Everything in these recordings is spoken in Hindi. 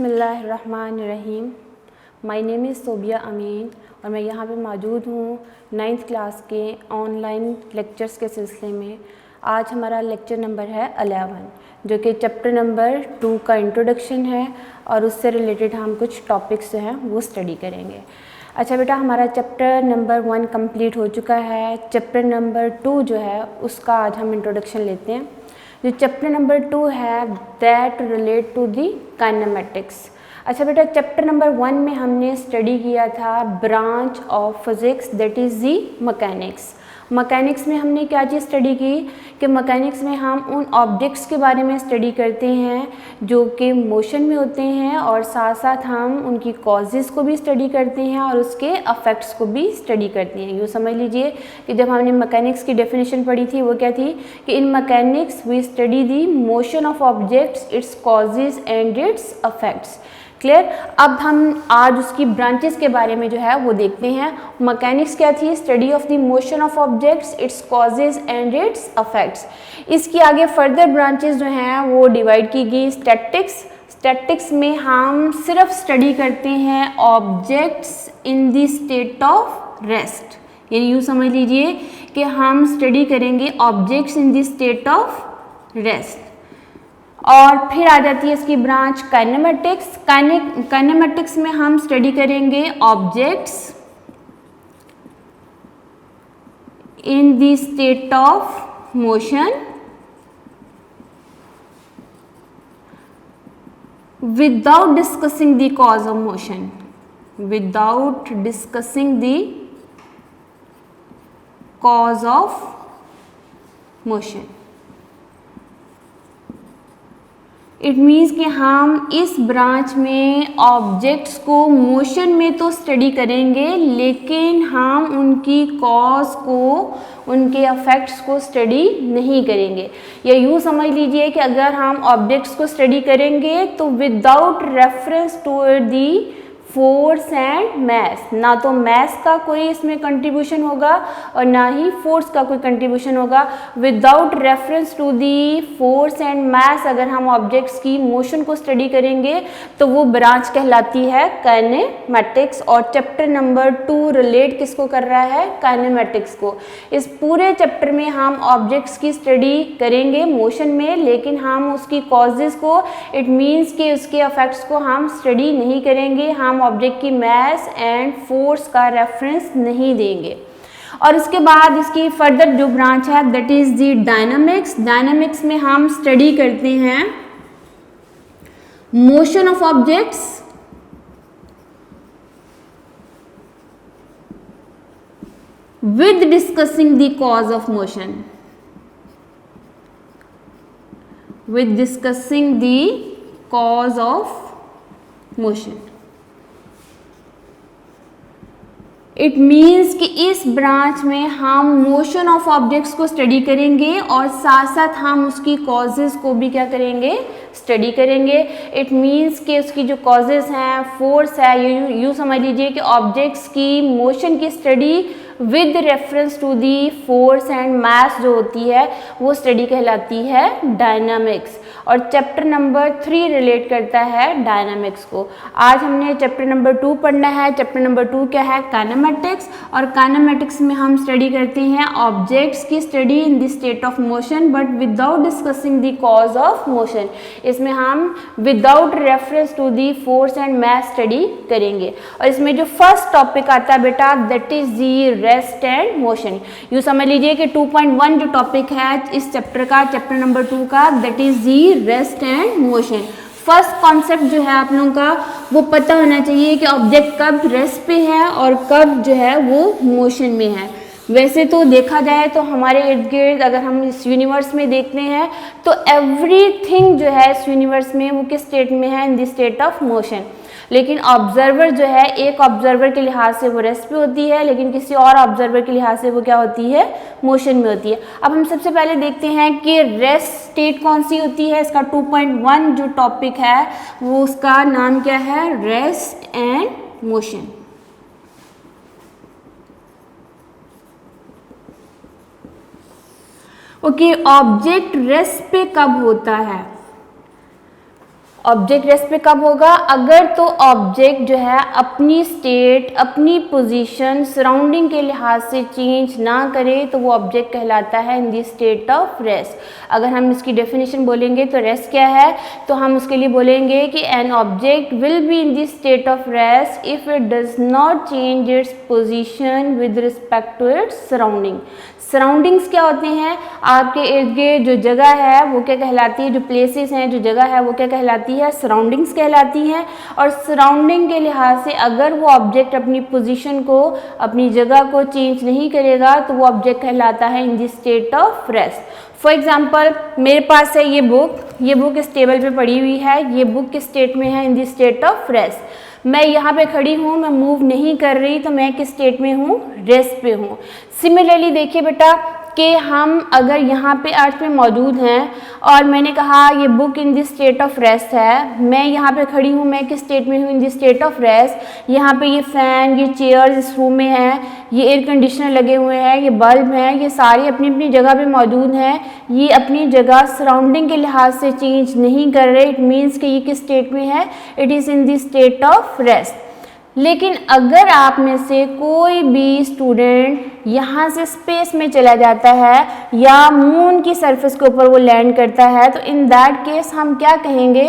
बिस्मिल्लाहिर्रहमानिर्रहीम। माय नेम इज़ सोबिया अमीन और मैं यहाँ पे मौजूद हूँ 9th क्लास के ऑनलाइन लेक्चर्स के सिलसिले में। आज हमारा लेक्चर नंबर है 11 जो कि चैप्टर नंबर 2 का इंट्रोडक्शन है और उससे रिलेटेड हम कुछ टॉपिक्स जो हैं वो स्टडी करेंगे। अच्छा बेटा, हमारा चैप्टर नंबर 1 कंप्लीट हो चुका है। चैप्टर नंबर 2 जो है उसका आज हम इंट्रोडक्शन लेते हैं। जो चैप्टर नंबर 2 है that relate to the kinematics. अच्छा बेटा, चैप्टर नंबर 1 में हमने स्टडी किया था branch of physics that is the mechanics. Mechanics में हमने क्या चीज़ स्टडी की कि मैकेनिक्स में हम उन ऑब्जेक्ट्स के बारे में स्टडी करते हैं जो कि मोशन में होते हैं और साथ साथ हम उनकी कॉजेज़ को भी स्टडी करते हैं और उसके अफेक्ट्स को भी स्टडी करते हैं। यूँ समझ लीजिए कि जब हमने मैकेनिक्स की डेफिनेशन पढ़ी थी वो क्या थी कि in mechanics we study the motion of objects, its causes and its effects. Clear. अब हम आज उसकी ब्रांचेस के बारे में जो है वो देखते हैं। मैकेनिक्स क्या थी? Study of the motion of objects, its causes and its affects. इसकी आगे फर्दर ब्रांचेस जो हैं वो डिवाइड की गई। स्टैटिक्स में हम सिर्फ स्टडी करते हैं objects in the state of rest, यानी यूँ समझ लीजिए कि हम स्टडी करेंगे objects in the state of rest. और फिर आ जाती है इसकी ब्रांच काइनेमेटिक्स। काइनेमेटिक्स में हम स्टडी करेंगे objects in the state of motion without discussing the cause of motion, without discussing the cause of motion. It means कि हम इस ब्रांच में ऑब्जेक्ट्स को मोशन में तो स्टडी करेंगे लेकिन हम उनकी कॉज को, उनके अफेक्ट्स को स्टडी नहीं करेंगे। या यूँ समझ लीजिए कि अगर हम ऑब्जेक्ट्स को स्टडी करेंगे तो without reference to the force and mass, ना तो मैस का कोई इसमें कंट्रीब्यूशन होगा और ना ही फोर्स का कोई कंट्रीब्यूशन होगा। Without reference to the force and mass अगर हम ऑब्जेक्ट्स की मोशन को स्टडी करेंगे तो वो ब्रांच कहलाती है काइनेमेटिक्स। और चैप्टर नंबर 2 रिलेट किसको कर रहा है? काइनेमेटिक्स को। इस पूरे चैप्टर में हम ऑब्जेक्ट्स की स्टडी करेंगे मोशन में, लेकिन हम उसकी कॉजेज़ को, इट मीन्स कि उसके अफेक्ट्स को हम स्टडी नहीं करेंगे। हम ऑब्जेक्ट की मैस एंड फोर्स का रेफरेंस नहीं देंगे। और इसके बाद इसकी फर्दर जो ब्रांच है that is the dynamics. Dynamics में हम स्टडी करते हैं motion of objects with discussing the cause of motion, with discussing the cause of motion. It means कि इस ब्रांच में हम मोशन ऑफ ऑब्जेक्ट्स को स्टडी करेंगे और साथ साथ हम उसकी कॉजेज़ को भी क्या करेंगे? स्टडी करेंगे। इट मीन्स कि उसकी जो कॉजेज़ हैं, फोर्स है, यूँ समझ लीजिए कि ऑब्जेक्ट्स की मोशन की study with reference to the force and mass जो होती है वो स्टडी कहलाती है डायनामिक्स। और चैप्टर नंबर 3 रिलेट करता है डायनामिक्स को। आज हमने चैप्टर नंबर 2 पढ़ना है। चैप्टर नंबर 2 क्या है? काइनेमेटिक्स। और काइनेमेटिक्स में हम स्टडी करते हैं ऑब्जेक्ट्स की study in the state of motion but without discussing the cause of motion. इसमें हम without reference to the force and mass study करेंगे। और इसमें जो फर्स्ट टॉपिक आता है बेटा that is the rest and motion. यूँ समझ लीजिए कि 2.1 जो टॉपिक है इस चैप्टर का, चैप्टर नंबर 2 का, that is the rest and motion. First concept जो है आप लोगों का वो पता होना चाहिए कि ऑब्जेक्ट कब रेस्ट पे है और कब जो है वो मोशन में है। वैसे तो देखा जाए तो हमारे इर्द गिर्द अगर हम इस यूनिवर्स में देखते हैं तो एवरीथिंग जो है इस यूनिवर्स में वो किस स्टेट में है? इन द स्टेट ऑफ मोशन। लेकिन ऑब्जर्वर जो है, एक ऑब्जर्वर के लिहाज से वो रेस्ट पे होती है लेकिन किसी और ऑब्जर्वर के लिहाज से वो क्या होती है? मोशन में होती है। अब हम सबसे पहले देखते हैं कि रेस्ट स्टेट कौन सी होती है। इसका 2.1 जो टॉपिक है वो उसका नाम क्या है? Rest and motion. Okay, object rest पे कब होता है? ऑब्जेक्ट रेस्ट पे कब होगा? अगर तो ऑब्जेक्ट जो है अपनी स्टेट, अपनी पोजीशन सराउंडिंग के लिहाज से चेंज ना करे तो वो ऑब्जेक्ट कहलाता है इन द स्टेट ऑफ रेस्ट। अगर हम इसकी डेफिनेशन बोलेंगे तो रेस्ट क्या है, तो हम उसके लिए बोलेंगे कि an object will be in the state of rest if it does not change its position with respect to its surrounding. Surroundings क्या होते हैं? आपके इर्द गिर्द जो जगह है वो क्या कहलाती है, जो प्लेसेस हैं, जो जगह है वो क्या कहलाती है? सराउंडिंग्स कहलाती हैं। और सराउंडिंग के लिहाज से अगर वो ऑब्जेक्ट अपनी पोजीशन को, अपनी जगह को चेंज नहीं करेगा तो वो ऑब्जेक्ट कहलाता है इन the state of rest. For example मेरे पास है ये बुक इस टेबल पे पड़ी हुई है, ये बुक किस स्टेट में है? इन द स्टेट ऑफ रेस्ट। मैं यहाँ पे खड़ी हूँ, मैं मूव नहीं कर रही, तो मैं किस स्टेट में हूँ? रेस्ट पे हूँ। सिमिलरली देखिए बेटा कि हम अगर यहाँ पे अर्थ में मौजूद हैं और मैंने कहा ये book in the state of rest है, मैं यहाँ पे खड़ी हूँ, मैं किस स्टेट में हूँ? इन द स्टेट ऑफ रेस्ट। यहाँ पे ये फ़ैन, ये चेयर्स इस रूम में हैं, ये एयर कंडीशनर लगे हुए हैं, ये बल्ब हैं, ये सारी अपनी अपनी जगह पे मौजूद हैं। ये अपनी जगह सराउंडिंग के लिहाज से चेंज नहीं कर रहे। इट मीन्स कि ये किस स्टेट में है? It is in the state of rest. लेकिन अगर आप में से कोई भी स्टूडेंट यहाँ से स्पेस में चला जाता है या मून की सरफेस के ऊपर वो लैंड करता है, तो इन दैट केस हम क्या कहेंगे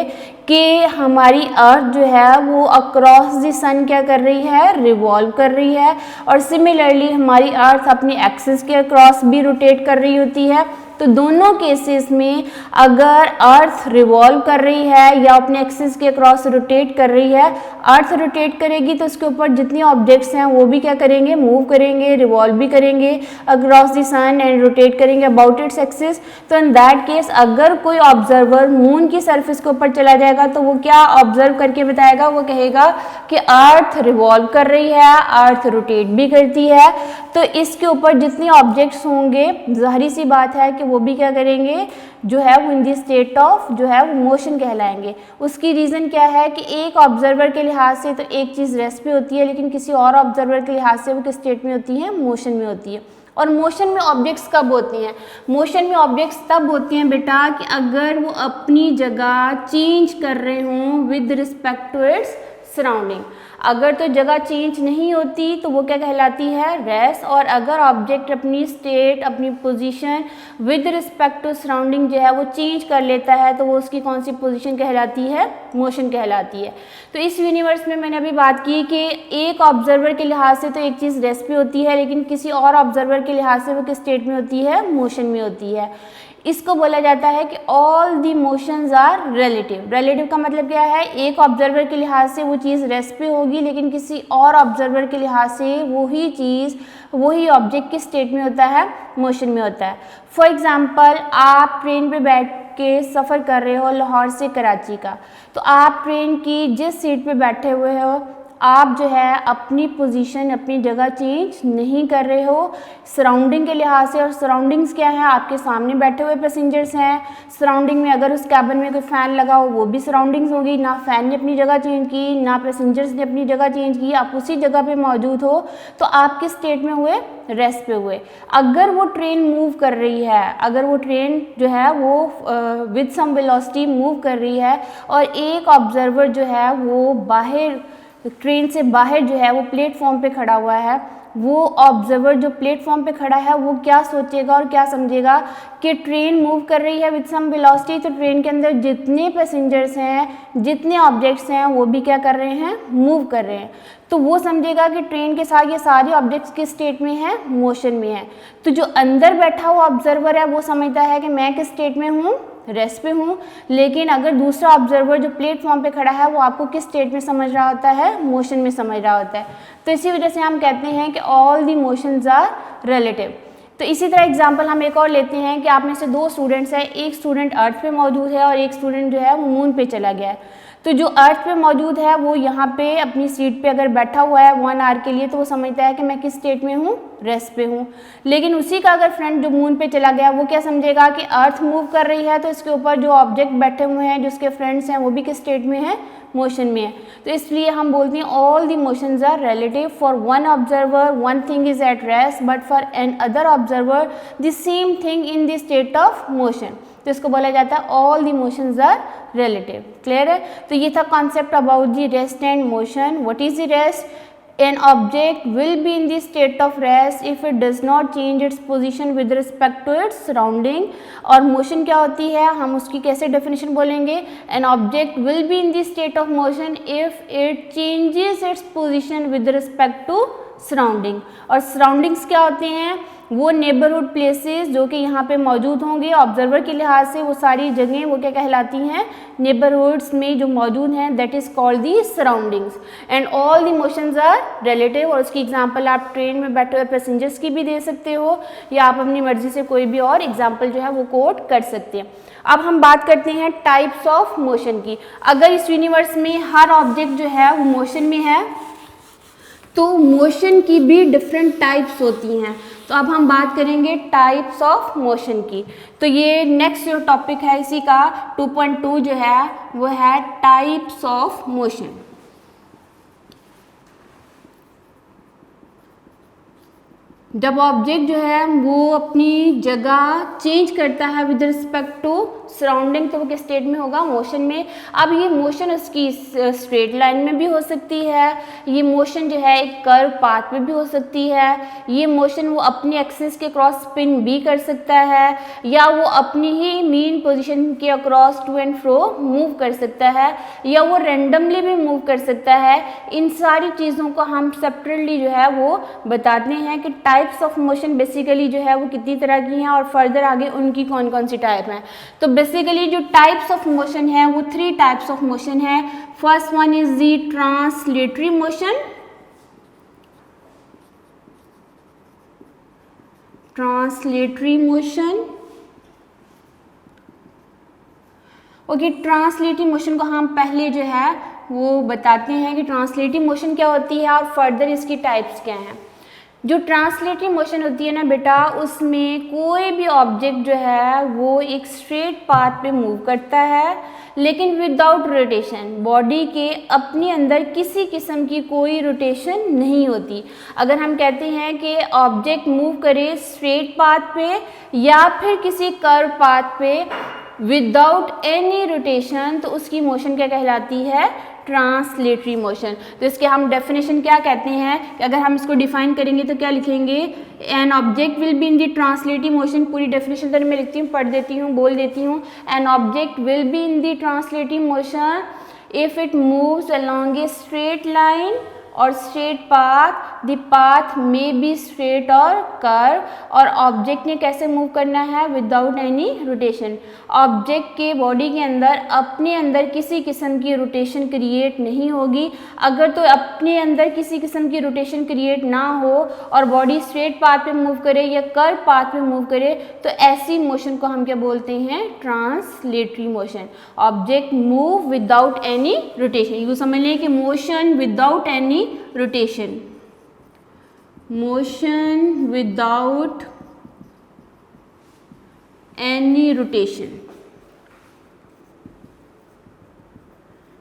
कि हमारी अर्थ जो है वो अक्रॉस द सन क्या कर रही है? रिवॉल्व कर रही है। और सिमिलरली हमारी अर्थ अपनी एक्सिस के अक्रॉस भी रोटेट कर रही होती है। तो दोनों केसेस में अगर अर्थ रिवॉल्व कर रही है या अपने एक्सिस के अक्रॉस रोटेट कर रही है, अर्थ रोटेट करेगी तो उसके ऊपर जितने ऑब्जेक्ट्स हैं वो भी क्या करेंगे? मूव करेंगे, रिवॉल्व भी करेंगे across the sun and rotate करेंगे अबाउट इट्स एक्सिस। तो इन दैट केस अगर कोई ऑब्जर्वर मून की सरफेस के ऊपर चला जाएगा तो वो क्या ऑब्जर्व करके बताएगा? वो कहेगा कि अर्थ रिवॉल्व कर रही है, अर्थ रोटेट भी करती है। तो इसके ऊपर जितने ऑब्जेक्ट्स होंगे ज़ाहिर सी बात है कि वो भी क्या करेंगे? जो है वो इन द स्टेट ऑफ जो है वो मोशन कहलाएंगे। उसकी रीज़न क्या है कि एक ऑब्जर्वर के लिहाज से तो एक चीज़ रेस्ट पे होती है, लेकिन किसी और ऑब्जर्वर के लिहाज से वो किस स्टेट में होती है? मोशन में होती है। और मोशन में ऑब्जेक्ट्स कब होती हैं? मोशन में ऑब्जेक्ट्स तब होती हैं बेटा कि अगर वो अपनी जगह चेंज कर रहे हों with respect to its surrounding. अगर तो जगह चेंज नहीं होती तो वो क्या कहलाती है? रेस्ट। और अगर ऑब्जेक्ट अपनी स्टेट, अपनी position with respect to surrounding जो है वो चेंज कर लेता है तो वो उसकी कौन सी पोजीशन कहलाती है? मोशन कहलाती है। तो इस यूनिवर्स में मैंने अभी बात की कि एक ऑब्जर्वर के लिहाज से तो एक चीज़ रेस्ट पे होती है, लेकिन किसी और ऑब्जर्वर के लिहाज से वो किस स्टेट में होती है? मोशन में होती है। इसको बोला जाता है कि all the motions are relative. Relative का मतलब क्या है? एक ऑब्जर्वर के लिहाज से वो चीज़ रेस्ट पे होगी, लेकिन किसी और ऑब्जर्वर के लिहाज से वही चीज़, वही ऑब्जेक्ट किस स्टेट में होता है? मोशन में होता है। फॉर एग्जांपल आप ट्रेन पे बैठ के सफ़र कर रहे हो लाहौर से कराची का, तो आप ट्रेन की जिस सीट पे बैठे हुए हो आप जो है अपनी पोजीशन, अपनी जगह चेंज नहीं कर रहे हो सराउंडिंग के लिहाज से। और सराउंडिंग्स क्या है? आपके सामने बैठे हुए पैसेंजर्स हैं। सराउंडिंग में अगर उस कैबिन में कोई फ़ैन लगा हो वो भी सराउंडिंग्स होगी। ना फ़ैन ने अपनी जगह चेंज की, ना पैसेंजर्स ने अपनी जगह चेंज की, आप उसी जगह पे मौजूद हो। तो आप किस स्टेट में हुए? रेस्ट पे हुए। अगर वो ट्रेन मूव कर रही है, अगर वो ट्रेन जो है वो विद सम वेलोसिटी मूव कर रही है और एक ऑब्जर्वर जो है वो बाहर, ट्रेन से बाहर जो है वो प्लेटफॉर्म पे खड़ा हुआ है, वो ऑब्जर्वर जो प्लेटफॉर्म पे खड़ा है वो क्या सोचेगा और क्या समझेगा कि ट्रेन मूव कर रही है विद सम वेलोसिटी, तो ट्रेन के अंदर जितने पैसेंजर्स हैं, जितने ऑब्जेक्ट्स हैं वो भी क्या कर रहे हैं? मूव कर रहे हैं। तो वो समझेगा कि ट्रेन के साथ ये सारे ऑब्जेक्ट्स किस स्टेट में हैं? मोशन में है। तो जो अंदर बैठा हुआ ऑब्जर्वर है वो समझता है कि मैं किस स्टेट में हूँ? रेस्ट पे हूँ। लेकिन अगर दूसरा ऑब्जर्वर जो प्लेटफॉर्म पे खड़ा है वो आपको किस स्टेट में समझ रहा होता है? मोशन में समझ रहा होता है। तो इसी वजह से हम कहते हैं कि all the motions are relative. तो इसी तरह एग्जांपल हम एक और लेते हैं कि आप में से दो स्टूडेंट्स हैं, एक स्टूडेंट अर्थ पे मौजूद है और एक स्टूडेंट जो है वो मून पे चला गया है। तो जो अर्थ पे मौजूद है वो यहाँ पे अपनी सीट पे अगर बैठा हुआ है 1 आवर के लिए तो वो समझता है कि मैं किस स्टेट में हूँ? रेस्ट पे हूँ। लेकिन उसी का अगर फ्रेंड जो मून पे चला गया वो क्या समझेगा कि अर्थ मूव कर रही है, तो इसके ऊपर जो ऑब्जेक्ट बैठे हुए हैं, जो उसके फ्रेंड्स हैं, वो भी किस स्टेट में हैं? मोशन में है। तो इसलिए हम बोलते हैं all the motions are relative. For one observer one thing is at rest, but for another observer the same thing in the state of motion. तो इसको बोला जाता है all the motions are relative. Clear है? तो ये था concept about the rest and motion. What is the rest? An object will be in the state of rest if it does not change its position with respect to its surrounding। और motion क्या होती है, हम उसकी कैसे definition बोलेंगे? An object will be in the state of motion if it changes its position with respect to surrounding। और surroundings क्या होते हैं? वो नेबरहुड प्लेसेस जो कि यहाँ पे मौजूद होंगे ऑब्जर्वर के लिहाज से, वो सारी जगहें वो क्या कहलाती हैं? नेबरहुड्स में जो मौजूद हैं, that is called the surroundings. And all the motions are relative. और उसकी एग्जांपल आप ट्रेन में बैठे हुए पैसेंजर्स की भी दे सकते हो, या आप अपनी मर्जी से कोई भी और एग्जाम्पल जो है वो कोट कर सकते हैं। अब हम बात करते हैं टाइप्स ऑफ मोशन की। अगर इस यूनिवर्स में हर ऑब्जेक्ट जो है वो मोशन में है, तो मोशन की भी डिफरेंट टाइप्स होती हैं। तो अब हम बात करेंगे टाइप्स ऑफ मोशन की। तो ये नेक्स्ट जो टॉपिक है इसी का 2.2 जो है वो है टाइप्स ऑफ मोशन। जब ऑब्जेक्ट जो है वो अपनी जगह चेंज करता है विद रिस्पेक्ट टू सराउंडिंग, तो वो किस स्टेट में होगा? मोशन में। अब ये मोशन उसकी स्ट्रेट लाइन में भी हो सकती है, ये मोशन जो है एक कर्व पाथ में भी हो सकती है, ये मोशन वो अपनी एक्सिस के क्रॉस स्पिन भी कर सकता है, या वो अपनी ही मीन पोजीशन के across to and fro move कर सकता है, या वो रेंडमली भी मूव कर सकता है। इन सारी चीज़ों को हम सेपरेटली जो है वो बताते हैं कि टाइप्स ऑफ मोशन बेसिकली जो है वो कितनी तरह की हैं और फर्दर आगे उनकी कौन कौन सी टाइप हैं। तो बेसिकली जो टाइप्स ऑफ मोशन है वो 3 टाइप्स ऑफ मोशन है। First one is the translatory motion. Translatory motion, okay, translatory motion को हम पहले जो है वो बताते हैं कि ट्रांसलेटरी मोशन क्या होती है और फर्दर इसकी टाइप्स क्या हैं। जो ट्रांसलेटरी मोशन होती है ना बेटा, उसमें कोई भी ऑब्जेक्ट जो है वो एक स्ट्रेट पाथ पे मूव करता है, लेकिन विदाउट रोटेशन। बॉडी के अपने अंदर किसी किस्म की कोई रोटेशन नहीं होती। अगर हम कहते हैं कि ऑब्जेक्ट मूव करे स्ट्रेट पाथ पे या फिर किसी कर्व पाथ पे विदाउट एनी रोटेशन, तो उसकी मोशन क्या कहलाती है? Translatory motion. तो इसके हम डेफिनेशन क्या कहते हैं कि अगर हम इसको डिफाइन करेंगे तो क्या लिखेंगे? N object will be in the translatory motion. पूरी डेफिनेशन तो मैं लिखती हूँ, पढ़ देती हूँ, बोल देती हूँ। N object will be in the translatory motion if it moves along a straight line और स्ट्रेट पाथ। द पाथ में बी स्ट्रेट और कर्व। और ऑब्जेक्ट ने कैसे मूव करना है? Without any rotation. ऑब्जेक्ट के बॉडी के अंदर अपने अंदर किसी किस्म की रोटेशन क्रिएट नहीं होगी। अगर तो अपने अंदर किसी किस्म की रोटेशन क्रिएट ना हो और बॉडी स्ट्रेट पाथ पे मूव करे या कर्व पाथ पे मूव करे, तो ऐसी मोशन को हम क्या बोलते हैं? Translatory motion. Object move without any rotation. ये समझ लें कि motion without any rotation, motion without any rotation,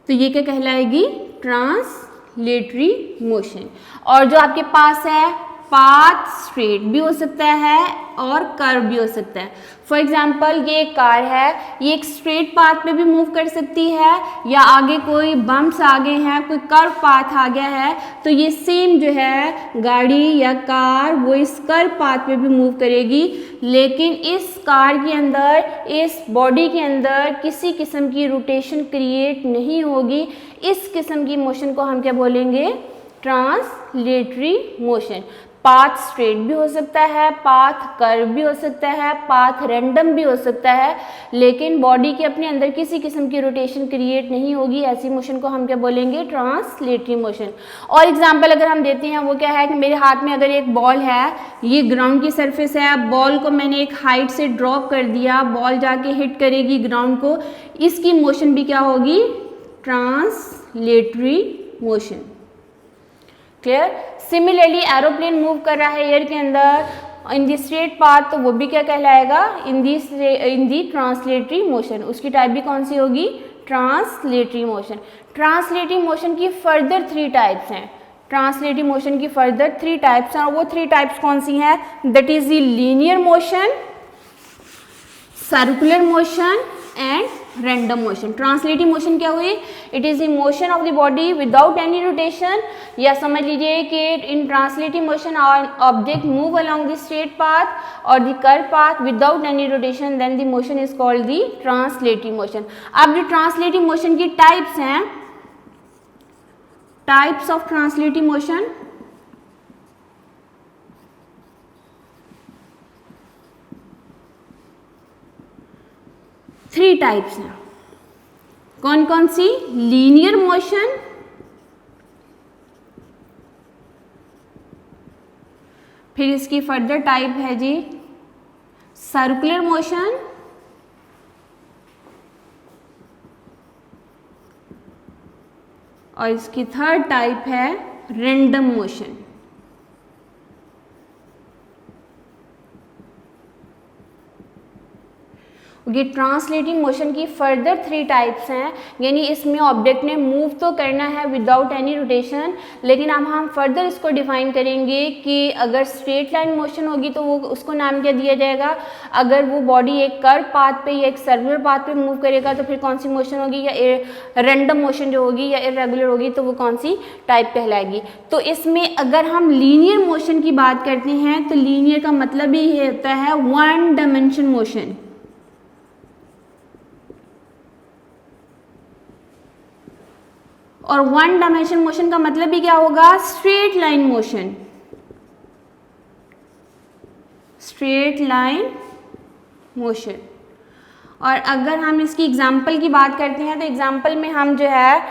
तो ये क्या कहलाएगी? Translatory motion. और जो आपके पास है पाथ स्ट्रेट भी हो सकता है और कर्व भी हो सकता है। फॉर एग्जाम्पल ये एक कार है, ये एक स्ट्रेट पाथ पे भी मूव कर सकती है, या आगे कोई बम्प्स आ गए हैं, कोई कर्व पाथ आ गया है, तो ये सेम जो है गाड़ी या कार वो इस कर्व पाथ पे भी मूव करेगी। लेकिन इस कार के अंदर, इस बॉडी के अंदर किसी किस्म की रोटेशन क्रिएट नहीं होगी। इस किस्म की मोशन को हम क्या बोलेंगे? Translatory motion. पाथ स्ट्रेट भी हो सकता है, पाथ कर्व भी हो सकता है, पाथ रैंडम भी हो सकता है, लेकिन बॉडी के अपने अंदर किसी किस्म की रोटेशन क्रिएट नहीं होगी। ऐसी मोशन को हम क्या बोलेंगे? Translatory motion. और एग्जांपल अगर हम देते हैं वो क्या है कि मेरे हाथ में अगर एक बॉल है, ये ग्राउंड की सरफेस है, बॉल को मैंने एक हाइट से ड्रॉप कर दिया, बॉल जाके हिट करेगी ग्राउंड को, इसकी मोशन भी क्या होगी? Translatory motion. Clear? Similarly aeroplane move कर रहा है एयर के अंदर इन दी स्ट्रेट पाथ, तो वो भी क्या कहलाएगा? इन दी ट्रांसलेटरी मोशन। उसकी टाइप भी कौन सी होगी? Translatory motion. ट्रांसलेटरी मोशन की फर्दर 3 टाइप्स हैं। ट्रांसलेटरी मोशन की फर्दर 3 टाइप्स हैं और वो 3 टाइप्स कौन सी हैं? That is the linear motion, circular motion and random motion. Translatory motion क्या हुई? It is the motion of the body without any rotation, या समझ लीजिए कि इन translatory motion object move along the straight path और the curve path without any rotation, then the motion is called the translatory motion. अब जो ट्रांसलेटरी मोशन की टाइप्स हैं, types of translatory motion, three types हैं। कौन कौन सी? लीनियर मोशन, फिर इसकी फर्दर टाइप है जी सर्कुलर मोशन, और इसकी थर्ड टाइप है रैंडम मोशन। ये ट्रांसलेटिंग मोशन की फर्दर 3 टाइप्स हैं, यानी इसमें ऑब्जेक्ट ने मूव तो करना है विदाउट एनी रोटेशन, लेकिन अब हम फर्दर इसको डिफाइन करेंगे कि अगर स्ट्रेट लाइन मोशन होगी तो वो उसको नाम क्या दिया जाएगा, अगर वो बॉडी एक कर्व पाथ पे या एक सर्कुलर पाथ पे मूव करेगा तो फिर कौन सी मोशन होगी, या रैंडम मोशन जो होगी या इरेगुलर होगी तो वो कौन सी टाइप कहलाएगी। तो इसमें अगर हम लीनियर मोशन की बात करते हैं तो लीनियर का मतलब ही होता है 1 डायमेंशन मोशन। और 1 डायमेंशन मोशन का मतलब भी क्या होगा? Straight line motion, straight line motion. और अगर हम इसकी एग्जाम्पल की बात करते हैं तो एग्जाम्पल में हम जो है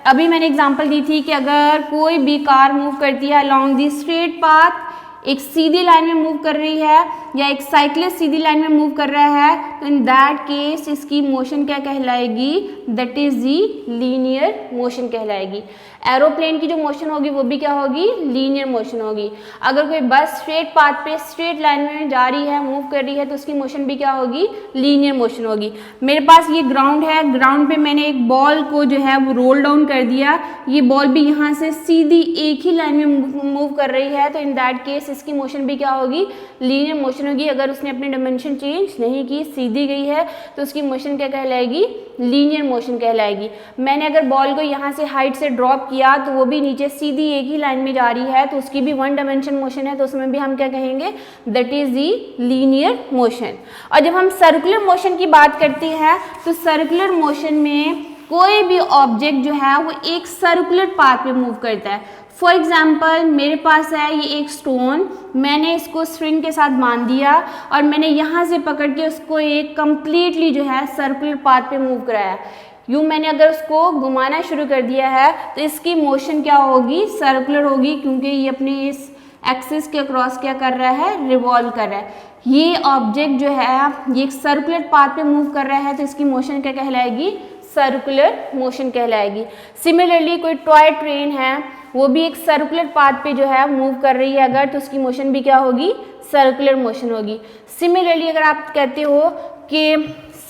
अभी मैंने एग्जाम्पल दी थी कि अगर कोई भी कार मूव करती है अलोंग दी स्ट्रेट पाथ, एक सीधी लाइन में मूव कर रही है, या एक साइक्लिस्ट सीधी लाइन में मूव कर रहा है, तो इन दैट केस इसकी मोशन क्या कहलाएगी? That is the linear motion कहलाएगी। एरोप्लेन की जो मोशन होगी वो भी क्या होगी? लीनियर मोशन होगी। अगर कोई बस स्ट्रेट पाथ पे स्ट्रेट लाइन में जा रही है, मूव कर रही है, तो उसकी मोशन भी क्या होगी? लीनियर मोशन होगी। मेरे पास ये ग्राउंड है, ग्राउंड पे मैंने एक बॉल को जो है वो रोल डाउन कर दिया, ये बॉल भी यहाँ से सीधी एक ही लाइन में मूव कर रही है, तो इन दैट केस इसकी मोशन भी क्या होगी? लीनियर मोशन होगी। अगर उसने अपनी डायमेंशन चेंज नहीं की, सीधी गई है, तो उसकी मोशन क्या कहलाएगी? लीनियर मोशन कहलाएगी। मैंने अगर बॉल को यहाँ से हाइट से ड्रॉप किया तो वो भी नीचे सीधी एक ही लाइन में जा रही है, तो उसकी भी 1 डायमेंशन मोशन है, तो उसमें भी हम क्या कहेंगे? That is the linear motion. और जब हम सर्कुलर मोशन की बात करते हैं तो सर्कुलर मोशन में कोई भी ऑब्जेक्ट जो है वो एक सर्कुलर पाथ पे मूव करता है। फॉर एग्जाम्पल मेरे पास है ये एक स्टोन, मैंने इसको स्ट्रिंग के साथ बांध दिया और मैंने यहाँ से पकड़ के उसको एक कंप्लीटली जो है सर्कुलर पाथ पे मूव कराया। यूँ मैंने अगर उसको घुमाना शुरू कर दिया है तो इसकी मोशन क्या होगी? सर्कुलर होगी, क्योंकि ये अपने इस एक्सिस के अक्रॉस क्या कर रहा है? रिवॉल्व कर रहा है। ये ऑब्जेक्ट जो है ये एक सर्कुलर पाथ पे मूव कर रहा है, तो इसकी मोशन क्या कहलाएगी? सर्कुलर मोशन कहलाएगी। सिमिलरली कोई टॉय ट्रेन है, वो भी एक सर्कुलर पाथ पे जो है मूव कर रही है अगर, तो उसकी मोशन भी क्या होगी? सर्कुलर मोशन होगी। सिमिलरली अगर आप कहते हो कि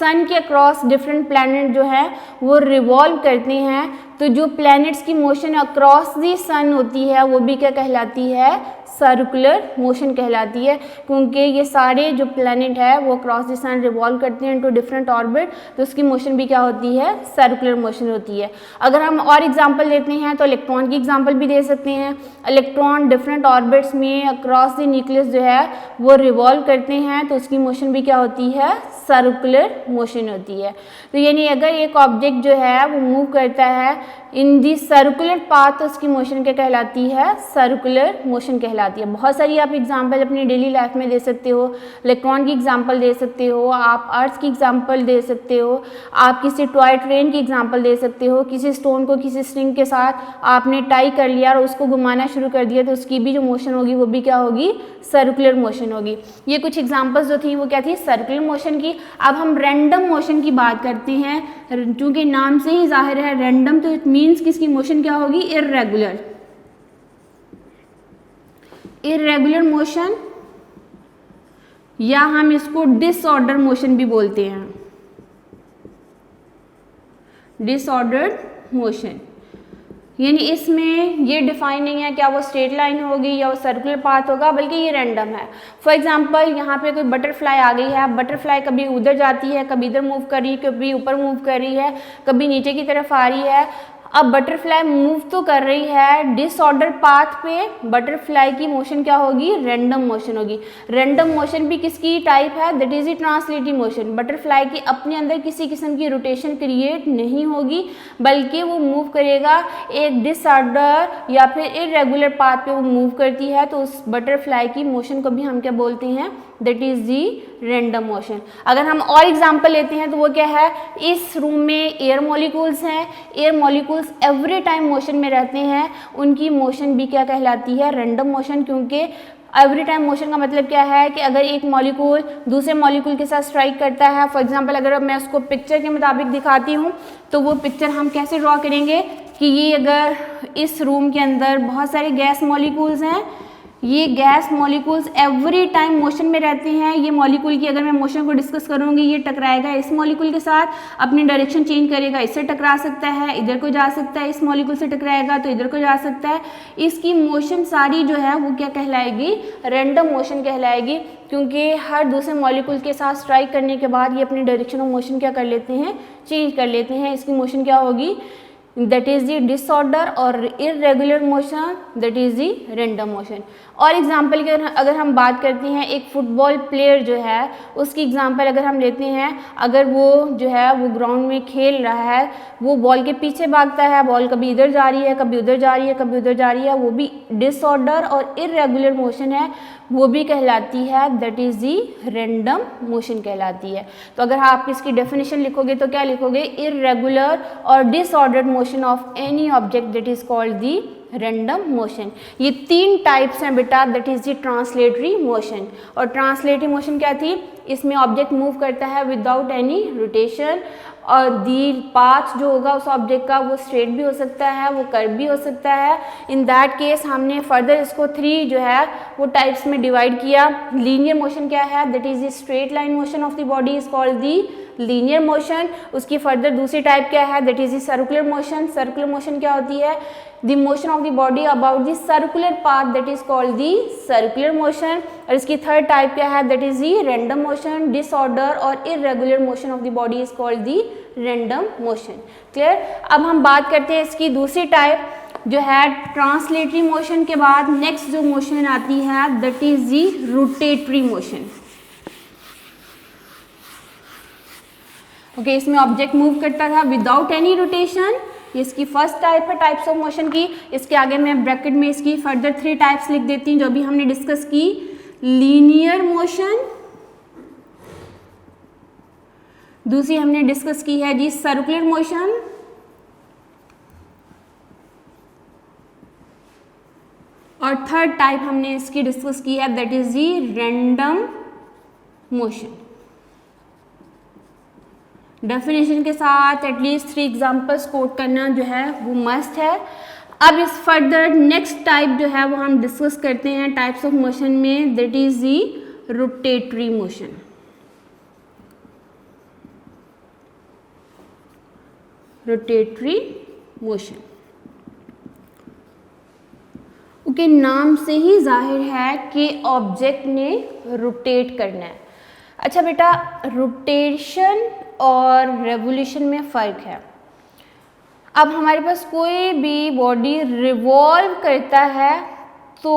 सन के अक्रॉस डिफरेंट प्लैनेट जो है वो रिवॉल्व करते हैं, तो जो प्लैनेट्स की मोशन अक्रॉस दी सन होती है वो भी क्या कहलाती है? सर्कुलर मोशन कहलाती है, क्योंकि ये सारे जो प्लैनेट है वो अक्रॉस द सन रिवॉल्व करते हैं टू डिफरेंट ऑर्बिट, तो उसकी मोशन भी क्या होती है? सर्कुलर मोशन होती है। अगर हम और एग्जांपल लेते हैं तो इलेक्ट्रॉन की एग्जांपल भी दे सकते हैं। इलेक्ट्रॉन डिफरेंट ऑर्बिट्स में अक्रॉस द न्यूक्लियस जो है वो रिवॉल्व करते हैं, तो उसकी मोशन भी क्या होती है? सर्कुलर मोशन होती है। तो यानी अगर एक ऑब्जेक्ट जो है वो मूव करता है इन दी सर्कुलर पाथ, तो उसकी मोशन क्या कहलाती है? सर्कुलर मोशन कहलाती है। बहुत सारी आप एग्जांपल अपनी डेली लाइफ में दे सकते हो। इलेक्ट्रॉन की एग्जांपल दे सकते हो, आप अर्थ की एग्जांपल दे सकते हो, आप किसी टॉय ट्रेन की एग्जांपल दे सकते हो, किसी स्टोन को किसी स्ट्रिंग के साथ आपने टाई कर लिया और उसको घुमाना शुरू कर दिया, तो उसकी भी जो मोशन होगी वो भी क्या होगी? सर्कुलर मोशन होगी। ये कुछ एग्जांपल्स जो थी वो क्या थी? सर्कुलर मोशन की। अब हम रैंडम मोशन की बात करते हैं, क्योंकि नाम से ही जाहिर है रैंडम, तो इट मीन्स कि इसकी मोशन क्या होगी? इर्रेगुलर। इर्रेगुलर मोशन, या हम इसको डिसऑर्डर मोशन भी बोलते हैं। डिसऑर्डर्ड मोशन, यानी इसमें ये डिफाइन नहीं है क्या वो स्ट्रेट लाइन होगी या वो सर्कुलर पाथ होगा, बल्कि ये रैंडम है। फॉर एग्जांपल यहाँ पे कोई बटरफ्लाई आ गई है, बटरफ्लाई कभी उधर जाती है, कभी इधर मूव कर रही है, कभी ऊपर मूव कर रही है, कभी नीचे की तरफ आ रही है। अब बटरफ्लाई मूव तो कर रही है, डिसऑर्डर पाथ पे बटरफ्लाई की मोशन क्या होगी, रैंडम मोशन होगी। रैंडम मोशन भी किसकी टाइप है, that is the translative motion. Butterfly की अपने अंदर किसी किस्म की रोटेशन क्रिएट नहीं होगी, बल्कि वो मूव करेगा एक डिसऑर्डर या फिर इरेगुलर पाथ पे वो मूव करती है, तो उस बटरफ्लाई की मोशन को भी हम क्या बोलते हैं, that is the random motion. अगर हम और एग्जांपल लेते हैं तो वो क्या है, इस रूम में एयर मॉलिक्यूल्स हैं, air molecules every time motion में रहते हैं, उनकी मोशन भी क्या कहलाती है, रैंडम मोशन। क्योंकि एवरी टाइम मोशन का मतलब क्या है कि अगर एक मॉलिक्यूल दूसरे मॉलिक्यूल के साथ स्ट्राइक करता है, फॉर एग्जांपल अगर मैं उसको पिक्चर के मुताबिक दिखाती हूँ तो वो पिक्चर हम कैसे ड्रॉ करेंगे कि ये अगर इस रूम के अंदर बहुत सारे गैस मॉलिक्यूल्स हैं, ये gas molecules every time motion में रहते हैं। ये मॉलिक्यूल की अगर मैं मोशन को डिस्कस करूँगी, ये टकराएगा इस मॉलिक्यूल के साथ, अपनी डायरेक्शन चेंज करेगा, इससे टकरा सकता है, इधर को जा सकता है, इस मॉलिक्यूल से टकराएगा तो इधर को जा सकता है। इसकी मोशन सारी जो है वो क्या कहलाएगी, रैंडम मोशन कहलाएगी, क्योंकि हर दूसरे मॉलिक्यूल के साथ स्ट्राइक करने के बाद ये अपनी डायरेक्शन ऑफ मोशन क्या कर लेते हैं, चेंज कर लेते हैं। इसकी मोशन क्या होगी, दैट इज द डिसऑर्डर और irregular motion, that is the random motion. और एग्जाम्पल के अगर हम बात करते हैं, एक फुटबॉल प्लेयर जो है उसकी एग्जाम्पल अगर हम लेते हैं, अगर वो जो है वो ग्राउंड में खेल रहा है, वो बॉल के पीछे भागता है, बॉल कभी इधर जा रही है, कभी उधर जा रही है, कभी उधर जा रही है, वो भी डिसऑर्डर और इरेगुलर मोशन है, वो भी कहलाती है, that is the random motion कहलाती है। तो अगर आप इसकी डेफिनेशन लिखोगे तो क्या लिखोगे, इरेगुलर और disordered motion of any object that is called the random motion. ये तीन टाइप्स हैं बेटा, that is the translatory motion. और ट्रांसलेटरी मोशन क्या थी, इसमें ऑब्जेक्ट मूव करता है विदाउट एनी रोटेशन, और दी पाथ जो होगा उस ऑब्जेक्ट का वो स्ट्रेट भी हो सकता है, वो कर्व भी हो सकता है। इन दैट केस हमने फर्दर इसको 3 जो है वो टाइप्स में डिवाइड किया। लीनियर मोशन क्या है, that is the straight line motion of the body is called the linear motion. उसकी फर्दर दूसरी टाइप क्या है, that is the circular motion. Circular motion क्या होती है, the motion of the body about the circular path, that is called the circular motion. और इसकी थर्ड टाइप क्या है, that is the random motion. Disorder और irregular motion of the body is called the random motion. Clear. अब हम बात करते हैं इसकी दूसरी टाइप जो है ट्रांसलेटरी मोशन के बाद नेक्स्ट जो मोशन आती है, that is the rotatory motion. Okay, इसमें ऑब्जेक्ट मूव करता था विदाउट एनी रोटेशन, इसकी फर्स्ट टाइप है टाइप्स ऑफ मोशन की। इसके आगे मैं ब्रैकेट में इसकी फर्दर 3 टाइप्स लिख देती हूँ जो भी हमने डिस्कस की। लीनियर मोशन, दूसरी हमने डिस्कस की है जी सर्कुलर मोशन, और थर्ड टाइप हमने इसकी डिस्कस की है, that is the random motion. Definition के साथ एटलीस्ट 3 एग्जाम्पल्स कोट करना जो है वो मस्ट है। अब इस फर्दर नेक्स्ट टाइप जो है वो हम डिस्कस करते हैं टाइप्स ऑफ मोशन में, that is the rotatory motion. Rotatory motion, okay, नाम से ही जाहिर है कि ऑब्जेक्ट ने रोटेट करना है। अच्छा बेटा, रोटेशन और रेवोल्यूशन में फ़र्क है। अब हमारे पास कोई भी बॉडी रिवॉल्व करता है तो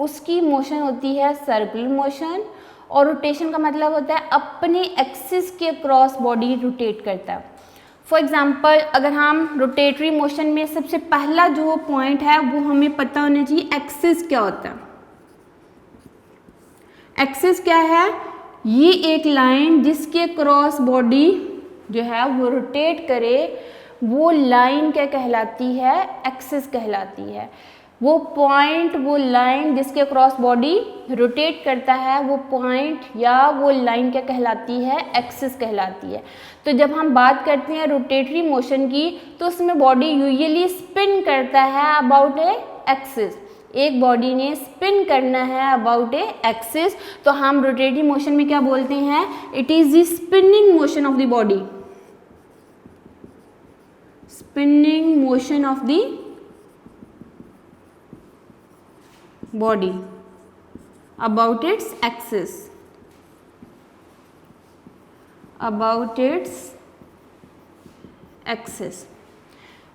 उसकी मोशन होती है सर्कुलर मोशन, और रोटेशन का मतलब होता है अपने एक्सिस के क्रॉस बॉडी रोटेट करता है। फॉर एग्जाम्पल अगर हम रोटेटरी मोशन में सबसे पहला जो पॉइंट है वो हमें पता होना चाहिए, एक्सिस क्या होता है। एक्सिस क्या है, ये एक लाइन जिसके क्रॉस बॉडी जो है वो रोटेट करे, वो लाइन क्या कहलाती है, एक्सिस कहलाती है। वो पॉइंट, वो लाइन जिसके क्रॉस बॉडी रोटेट करता है, वो पॉइंट या वो लाइन क्या कहलाती है, एक्सिस कहलाती है। तो जब हम बात करते हैं रोटेटरी मोशन की तो उसमें बॉडी यूजुअली स्पिन करता है अबाउट ए एक्सिस। एक बॉडी ने स्पिन करना है अबाउट ए एक्सिस, तो हम रोटेटरी मोशन में क्या बोलते हैं, it is the spinning motion of the body. Spinning motion of the body about its axis, about its axis।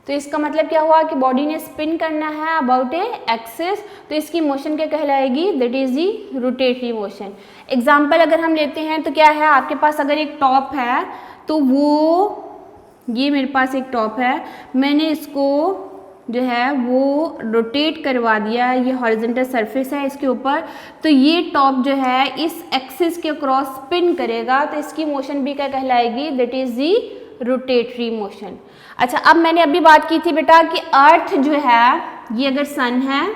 तो इसका मतलब क्या हुआ कि बॉडी ने स्पिन करना है अबाउट ए एक्सिस, तो इसकी मोशन क्या कहलाएगी, that is the rotatory motion. Example अगर हम लेते हैं तो क्या है, आपके पास अगर एक टॉप है तो ये मेरे पास एक टॉप है, मैंने इसको जो है वो रोटेट करवा दिया, ये हॉरिजॉन्टल सरफेस है इसके ऊपर, तो ये टॉप जो है इस एक्सिस के क्रॉस स्पिन करेगा, तो इसकी मोशन भी क्या कहलाएगी, that is the rotatory motion. अच्छा, अब मैंने अभी बात की थी बेटा कि अर्थ जो है, ये अगर सन है,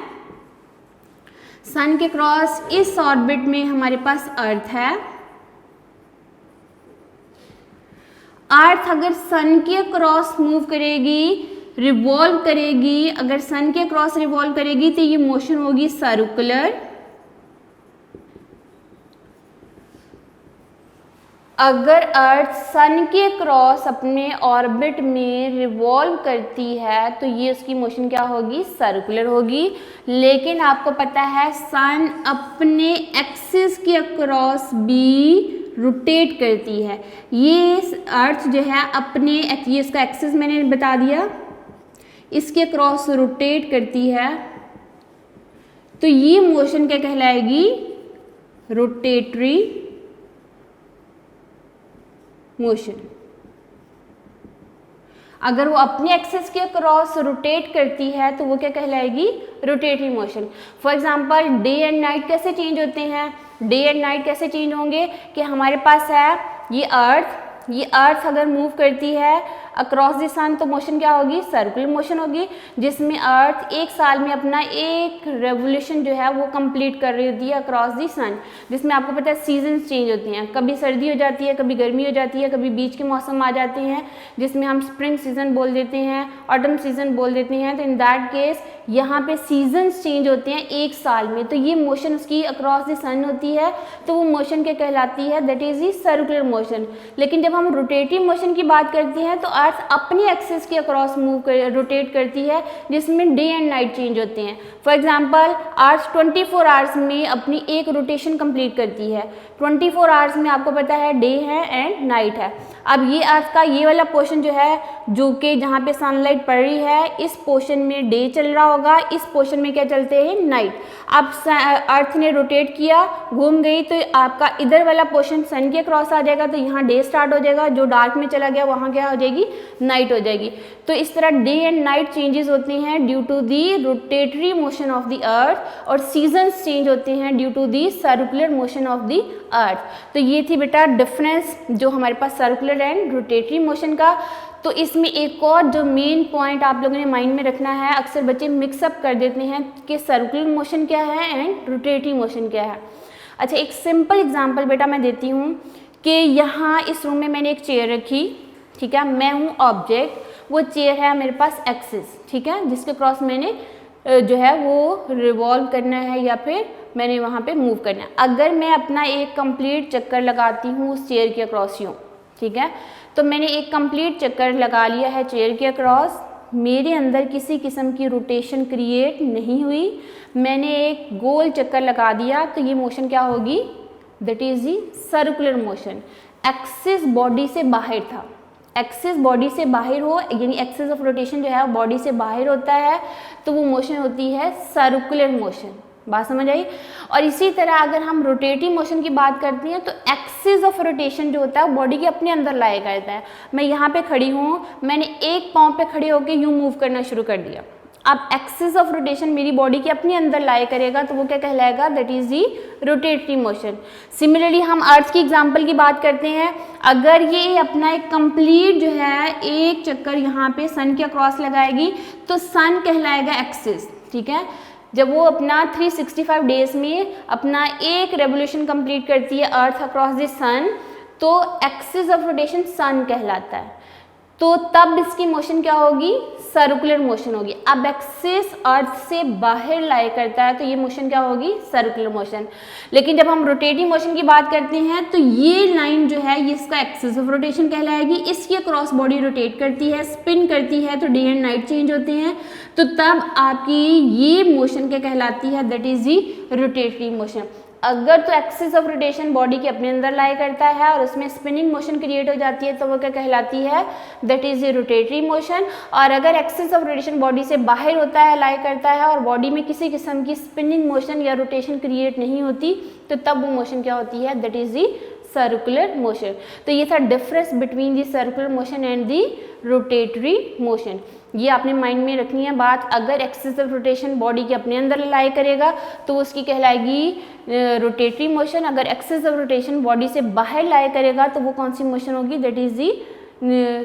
सन के क्रॉस इस ऑर्बिट में हमारे पास अर्थ है, अर्थ अगर सन के क्रॉस मूव करेगी, रिवॉल्व करेगी, अगर सन के क्रॉस रिवॉल्व करेगी तो ये मोशन होगी सर्कुलर। अगर अर्थ सन के क्रॉस अपने ऑर्बिट में रिवॉल्व करती है तो ये उसकी मोशन क्या होगी, सर्कुलर होगी। लेकिन आपको पता है सन अपने एक्सिस के अक्रॉस भी रोटेट करती है। ये अर्थ जो है अपने, ये इसका एक्सिस मैंने बता दिया, इसके क्रॉस रोटेट करती है, तो ये मोशन क्या कहलाएगी, रोटेटरी मोशन। अगर वो अपने एक्सिस के क्रॉस रोटेट करती है तो वो क्या कहलाएगी, rotatory motion. For example day and night कैसे चेंज होते हैं, डे एंड नाइट कैसे चेंज होंगे कि हमारे पास है ये अर्थ अगर मूव करती है अक्रॉस द सन तो मोशन क्या होगी, सर्कुलर मोशन होगी, जिसमें अर्थ एक साल में अपना एक रेवोल्यूशन जो है वो कंप्लीट कर रही होती है अक्रॉस द सन, जिसमें आपको पता है सीजन्स चेंज होती हैं, कभी सर्दी हो जाती है, कभी गर्मी हो जाती है, कभी बीच के मौसम आ जाते हैं जिसमें हम स्प्रिंग सीजन बोल देते हैं, ऑटम सीजन बोल देते हैं। तो इन दैट केस यहाँ पे सीजन्स चेंज होते हैं एक साल में, तो ये मोशन उसकी अक्रॉस द सन होती है, तो वो मोशन क्या कहलाती है, that is the circular motion. लेकिन जब हम रोटेटिव मोशन की बात करते हैं तो अर्थ अपनी एक्सिस के अक्रॉस रोटेट करती है, जिसमें डे एंड नाइट चेंज होते हैं। फॉर एग्जांपल अर्थ 24 आवर्स में अपनी एक रोटेशन कंप्लीट करती है। 24 आवर्स में आपको पता है डे है एंड नाइट है। अब ये अर्थ का ये वाला पोर्शन जो है, जो कि जहाँ पे सनलाइट पड़ रही है, इस पोर्शन में डे चल रहा होगा, इस पोर्शन में क्या चलते हैं, नाइट। अब अर्थ ने रोटेट किया, घूम गई, तो आपका इधर वाला पोर्शन सन के क्रॉस आ जाएगा, तो यहाँ डे स्टार्ट हो जाएगा, जो डार्क में चला गया वहाँ क्या हो जाएगी, नाइट हो जाएगी। तो इस तरह डे एंड नाइट चेंजेस होते हैं due to the rotatory motion of the earth, और सीजन्स चेंज होते हैं due to the circular motion of the earth. तो ये थी बेटा डिफरेंस जो हमारे पास सर्कुलर एंड रोटेटरी मोशन का। तो इसमें एक और जो मेन पॉइंट आप लोगों ने माइंड में रखना है, अक्सर बच्चे मिक्सअप कर देते हैं कि सर्कुलर मोशन क्या है एंड रोटेटरी मोशन क्या है। अच्छा, एक सिंपल एग्जांपल बेटा मैं देती हूँ कि यहाँ इस रूम में मैंने एक चेयर रखी, ठीक है, मैं हूँ ऑब्जेक्ट, वो चेयर है मेरे पास एक्सिस, ठीक है, जिसके क्रॉस मैंने जो है वो रिवॉल्व करना है या फिर मैंने वहाँ पे मूव करना है। अगर मैं अपना एक कंप्लीट चक्कर लगाती हूँ उस चेयर के अक्रॉस यूँ, ठीक है, तो मैंने एक कंप्लीट चक्कर लगा लिया है चेयर के अक्रॉस, मेरे अंदर किसी किस्म की रोटेशन क्रिएट नहीं हुई, मैंने एक गोल चक्कर लगा दिया, तो ये मोशन क्या होगी, that is the circular motion. Axis body से बाहर था, एक्सिस बॉडी से बाहर हो, यानी एक्सिस ऑफ रोटेशन जो है वो बॉडी से बाहर होता है, तो वो मोशन होती है सर्कुलर मोशन। बात समझ आई। और इसी तरह अगर हम रोटेटिव मोशन की बात करते हैं तो एक्सिस ऑफ रोटेशन जो होता है बॉडी के अपने अंदर लाया करता है। मैं यहाँ पे खड़ी हूँ, मैंने एक पाँव पे खड़े होकर यूँ मूव करना शुरू कर दिया, अब एक्सिस ऑफ रोटेशन मेरी बॉडी के अपने अंदर लाया करेगा, तो वो क्या कहलाएगा, that is the rotatory motion. Similarly हम अर्थ की एग्जांपल की बात करते हैं, अगर ये अपना एक कंप्लीट जो है एक चक्कर यहाँ पे सन के अक्रॉस लगाएगी तो सन कहलाएगा एक्सिस, ठीक है। जब वो अपना 365 डेज में अपना एक रेवोल्यूशन कंप्लीट करती है अर्थ अक्रॉस द सन, तो एक्सिस ऑफ रोटेशन सन कहलाता है। तो तब इसकी मोशन क्या होगी, सर्कुलर मोशन होगी। अब एक्सिस अर्थ से बाहर लाई करता है तो ये मोशन क्या होगी, सर्कुलर मोशन। लेकिन जब हम रोटेटिंग मोशन की बात करते हैं तो ये लाइन जो है ये इसका एक्सिस ऑफ रोटेशन कहलाएगी। इसकी क्रॉस बॉडी रोटेट करती है, स्पिन करती है, तो डे एंड नाइट चेंज होते हैं, तो तब आपकी ये मोशन क्या कहलाती है, that is the rotatory motion. अगर तो एक्सिस ऑफ रोटेशन बॉडी के अपने अंदर लाई करता है और उसमें स्पिनिंग मोशन क्रिएट हो जाती है तो वो क्या कहलाती है, that is a rotatory motion. और अगर एक्सिस ऑफ रोटेशन बॉडी से बाहर होता है, लाई करता है और बॉडी में किसी किस्म की स्पिनिंग मोशन या रोटेशन क्रिएट नहीं होती तो तब वो मोशन क्या होती है, that is the circular motion. तो ये था difference between the circular motion and the rotatory motion. ये आपने माइंड में रखनी है बात। अगर एक्सिस ऑफ रोटेशन बॉडी के अपने अंदर लाई करेगा तो उसकी कहलाएगी रोटेटरी मोशन। अगर एक्सिस ऑफ रोटेशन बॉडी से बाहर लाई करेगा तो वो कौन सी मोशन होगी, that is the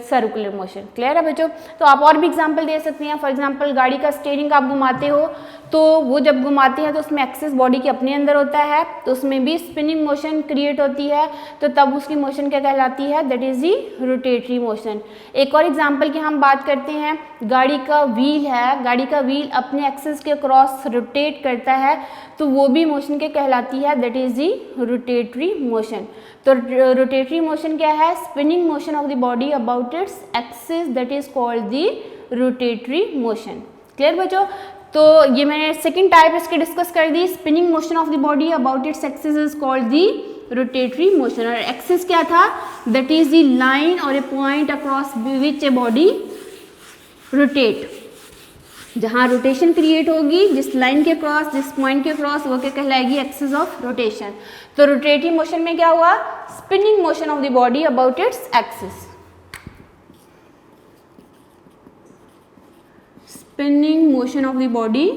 circular motion. Clear है बच्चों। तो आप और भी एग्जांपल दे सकते हैं। फॉर एग्जांपल गाड़ी का स्टीयरिंग आप घुमाते हो तो वो जब घुमाते हैं तो उसमें एक्सिस बॉडी के अपने अंदर होता है तो उसमें भी स्पिनिंग मोशन क्रिएट होती है, तो तब उसकी मोशन क्या कहलाती है, that is the rotatory motion. एक और एग्जांपल की हम बात करते हैं, गाड़ी का व्हील है, गाड़ी का व्हील अपने एक्सिस के क्रॉस रोटेट करता है तो वो भी मोशन क्या कहलाती है, that is the rotatory motion. तो रोटेटरी मोशन क्या है, spinning motion of the body about its axis, that is called the rotatory motion. Clear बच्चों। तो ये मैंने सेकंड टाइप इसकी डिस्कस कर दी, spinning motion of the body about its axis is called the rotatory motion. और एक्सिस क्या था, दैट इज द लाइन और a point across which a body rotate. जहाँ रोटेशन क्रिएट होगी जिस लाइन के क्रॉस, जिस पॉइंट के क्रॉस, वो क्या कहलाएगी, एक्सिस ऑफ रोटेशन। तो रोटेटरी मोशन में क्या हुआ, spinning motion of the body about its axis, spinning motion of the body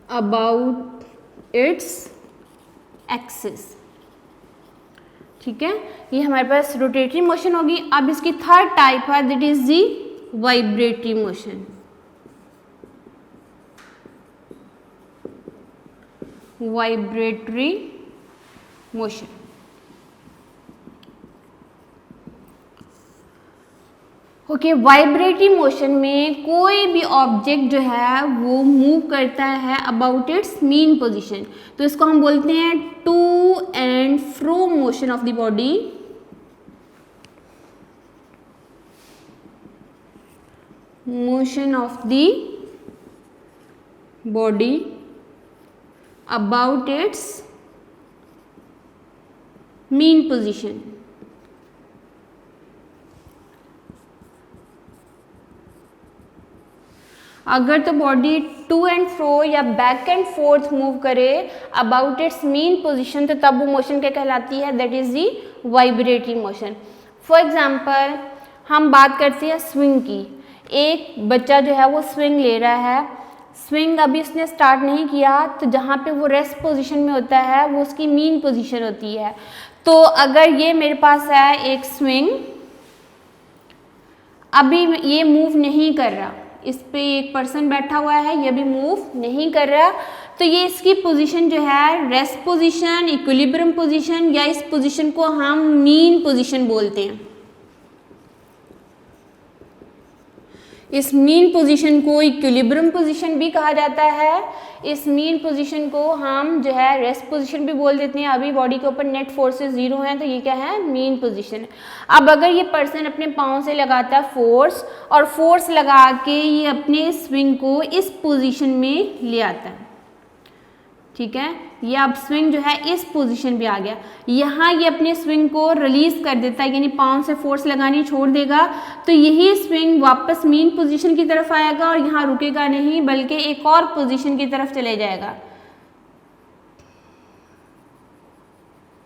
about its axis. ठीक है, ये हमारे पास रोटेटरी मोशन होगी। अब इसकी थर्ड टाइप है, that is the vibratory motion. Vibratory motion, okay. Vibratory motion में कोई भी ऑब्जेक्ट जो है वो मूव करता है अबाउट इट्स मीन पोजीशन, तो इसको हम बोलते हैं to and fro motion of the body, motion of the body about its mean position. अगर तो बॉडी टू एंड फ्रो या बैक एंड फोर्थ मूव करे अबाउट इट्स मीन पोजीशन तो तब वो मोशन क्या कहलाती है, that is the vibratory motion. For example हम बात करते हैं स्विंग की। एक बच्चा जो है वो स्विंग ले रहा है, स्विंग अभी उसने स्टार्ट नहीं किया, तो जहाँ पे वो रेस्ट पोजीशन में होता है वो उसकी मीन पोजीशन होती है। तो अगर ये मेरे पास है एक स्विंग, अभी ये मूव नहीं कर रहा, इस पे एक पर्सन बैठा हुआ है, ये भी मूव नहीं कर रहा, तो ये इसकी पोजीशन जो है रेस्ट पोजीशन, इक्विलिब्रियम पोजीशन, या इस पोजीशन को हम मीन पोजीशन बोलते हैं। इस मीन पोजीशन को इक्विलिब्रियम पोजीशन भी कहा जाता है। इस मीन पोजीशन को हम जो है रेस्ट पोजीशन भी बोल देते हैं। अभी बॉडी के ऊपर नेट फोर्सेस 0 हैं तो ये क्या है, मीन पोजीशन। अब अगर ये पर्सन अपने पाँव से लगाता है फोर्स, और फोर्स लगा के ये अपने स्विंग को इस पोजीशन में ले आता है, ठीक है, ये अब स्विंग जो है इस पोजीशन पे आ गया। यहाँ ये अपने स्विंग को रिलीज कर देता है, यानी पाँव से फोर्स लगानी छोड़ देगा, तो यही स्विंग वापस मीन पोजीशन की तरफ आएगा और यहाँ रुकेगा नहीं बल्कि एक और पोजीशन की तरफ चले जाएगा।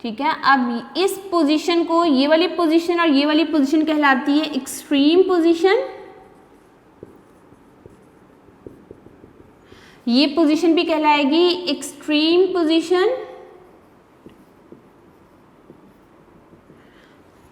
ठीक है, अब इस पोजीशन को, ये वाली पोजीशन और ये वाली पोजीशन कहलाती है एक्सट्रीम पोजीशन। ये पोजीशन भी कहलाएगी एक्सट्रीम पोजीशन।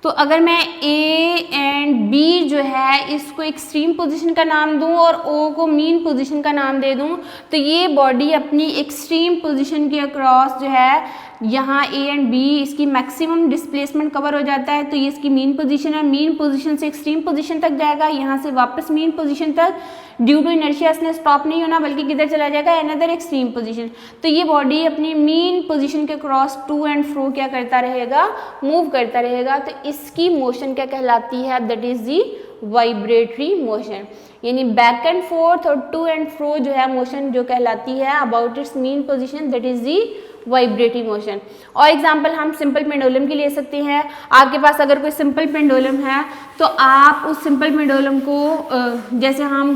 तो अगर मैं ए एंड बी जो है इसको एक्सट्रीम पोजीशन का नाम दूं और ओ को मीन पोजीशन का नाम दे दूं, तो ये बॉडी अपनी एक्सट्रीम पोजीशन के अक्रॉस जो है यहाँ ए एंड बी इसकी मैक्सिमम डिस्प्लेसमेंट कवर हो जाता है, तो ये इसकी मीन पोजीशन है। मीन पोजीशन से एक्सट्रीम पोजीशन तक जाएगा, यहाँ से वापस मीन पोजीशन तक। ड्यू टू इनर्शिया इसने स्टॉप नहीं होना बल्कि किधर चला जाएगा, अनदर एक्सट्रीम पोजीशन। तो ये बॉडी अपनी मीन पोजीशन के क्रॉस टू एंड फ्रो क्या करता रहेगा, मूव करता रहेगा। तो इसकी मोशन क्या कहलाती है, that is the vibratory motion. यानी बैक एंड फोर्थ और टू एंड फ्रो जो है मोशन जो कहलाती है about its mean position, that is the vibratory motion. और एग्जांपल हम सिंपल पेंडुलम की ले सकते हैं। आपके पास अगर कोई सिंपल पेंडुलम है तो आप उस सिंपल पेंडुलम को जैसे हम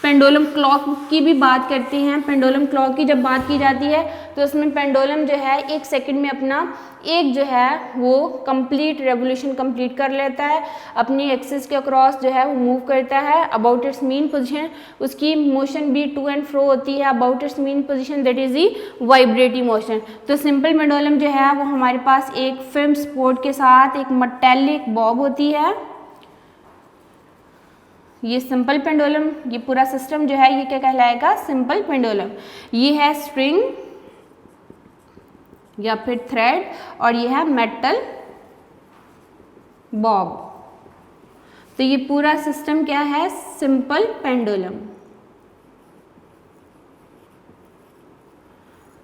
पेंडुलम क्लॉक की भी बात करते हैं, पेंडुलम क्लॉक की जब बात की जाती है तो उसमें पेंडुलम जो है 1 सेकंड में अपना एक जो है वो कंप्लीट रेवोल्यूशन कंप्लीट कर लेता है, अपनी एक्सिस के अक्रॉस जो है वो मूव करता है अबाउट इट्स मीन पोजीशन। उसकी मोशन भी टू एंड फ्रो होती है about its mean position, that is the vibratory motion. तो सिंपल पेंडुलम जो है वो हमारे पास एक फिल्म सपोर्ट के साथ एक मेटेलिक बॉब होती है। ये सिंपल पेंडुलम, ये पूरा सिस्टम जो है ये क्या कहलाएगा, सिंपल पेंडुलम। ये है स्ट्रिंग या फिर थ्रेड और ये है मेटल बॉब। तो ये पूरा सिस्टम क्या है, सिंपल पेंडुलम।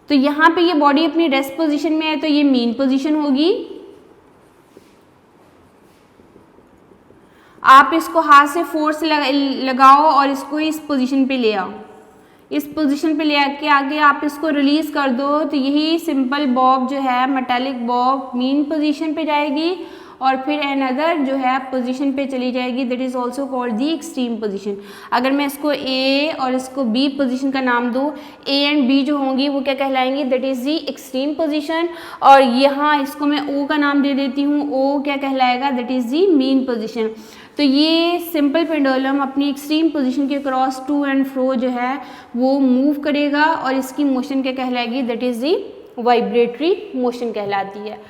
तो यहाँ पे ये बॉडी अपनी रेस्ट पोजीशन में है तो ये मीन पोजीशन होगी। आप इसको हाथ से फोर्स लगाओ और इसको इस पोजीशन पे ले आओ, इस पोजीशन पे ले आके आगे आप इसको रिलीज कर दो तो यही सिंपल बॉब जो है मेटालिक बॉब मीन पोजीशन पे जाएगी और फिर अनदर जो है पोजीशन पे चली जाएगी, that is also called the extreme position. अगर मैं इसको ए और इसको बी पोजीशन का नाम दूँ, ए एंड बी जो होंगी वो क्या कहलाएंगी, that is the extreme position. और यहाँ इसको मैं ओ का नाम दे देती हूँ, ओ क्या कहलाएगा, that is the mean position. तो ये सिंपल पेंडुलम अपनी एक्सट्रीम पोजीशन के क्रॉस टू एंड फ्रो जो है वो मूव करेगा और इसकी मोशन क्या कहलाएगी, that is the vibratory motion कहलाती है।